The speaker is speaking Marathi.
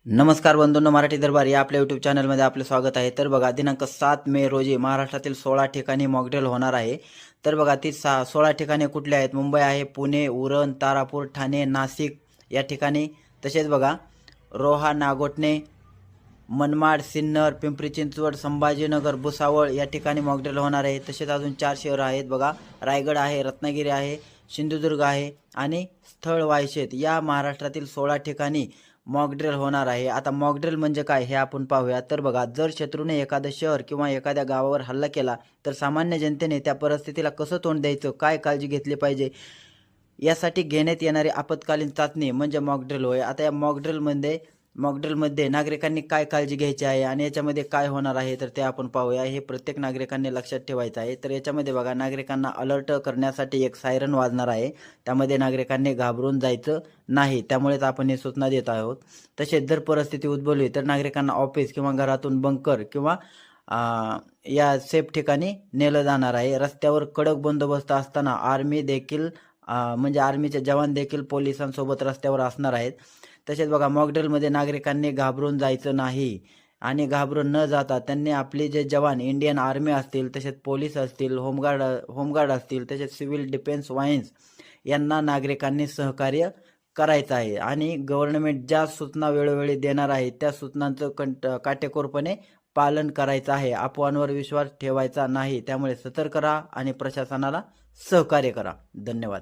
नमस्कार बंधूंनो, मराठी दरबार या आपल्या यूट्यूब चॅनलमध्ये आपले स्वागत आहे। तर बघा, दिनांक 7 मे रोजी महाराष्ट्रातील 16 ठिकाणी मॉकड्रिल होणार आहे। तर बघा, ती 16 ठिकाणे कुठली आहेत? मुंबई आहे, पुणे, उरण, तारापूर, ठाणे, नाशिक या ठिकाणी। तसेच बघा, रोहा, नागोठणे, मनमाड, सिन्नर, पिंपरी चिंचवड, संभाजीनगर, भुसावळ या ठिकाणी मॉकड्रिल होणार आहे। तसेच अजून 4 शहर आहेत बघा, रायगड आहे, रत्नागिरी आहे, सिंधुदुर्ग आहे आणि स्थळ वायशेत या महाराष्ट्रातील 16 ठिकाणी मॉकड्रिल होणार आहे। आता मॉकड्रिल म्हणजे काय हे आपण पाहूया। तर बघा, जर शत्रूने एखादं शहर किंवा एखाद्या गावावर हल्ला केला तर सामान्य जनतेने त्या परिस्थितीला कसं तोंड द्यायचं, काय काळजी घेतली पाहिजे यासाठी घेण्यात येणारी आपत्कालीन चाचणी म्हणजे मॉकड्रिल होय। आता या मॉकड्रिलमध्ये नागरिकांनी काय काळजी घ्यायची आहे आणि याच्यामध्ये काय होणार आहे तर ते आपण पाहूया। हे प्रत्येक नागरिकांनी लक्षात ठेवायचं आहे। तर याच्यामध्ये बघा, नागरिकांना अलर्ट करण्यासाठी एक सायरन वाजणार आहे। त्यामध्ये नागरिकांनी घाबरून जायचं नाही, त्यामुळेच आपण ही सूचना देत आहोत। तसेच जर परिस्थिती उद्भवली तर नागरिकांना ऑफिस किंवा घरातून बंकर किंवा या सेफ ठिकाणी नेलं जाणार आहे। रस्त्यावर कडक बंदोबस्त असताना आर्मी देखील म्हणजे आर्मीचे जवान देखील पोलिसांसोबत रस्त्यावर असणार आहेत। तसेच बघा, मॉकड्रिलमध्ये नागरिकांनी घाबरून जायचं नाही आणि घाबरून न जाता त्यांनी आपले जे जवान इंडियन आर्मी असतील, तसेच पोलीस असतील, होमगार्ड असतील, तसेच सिव्हिल डिफेन्स वाईन्स यांना नागरिकांनी सहकार्य करायचं आहे आणि गव्हर्नमेंट ज्या सूचना वेळोवेळी देणार आहे त्या सूचनांचं काटेकोरपणे पालन करायचं आहे। अफवांवर विश्वास ठेवायचा नाही। त्यामुळे सतर्क राहा आणि प्रशासनाला सहकार्य करा। धन्यवाद।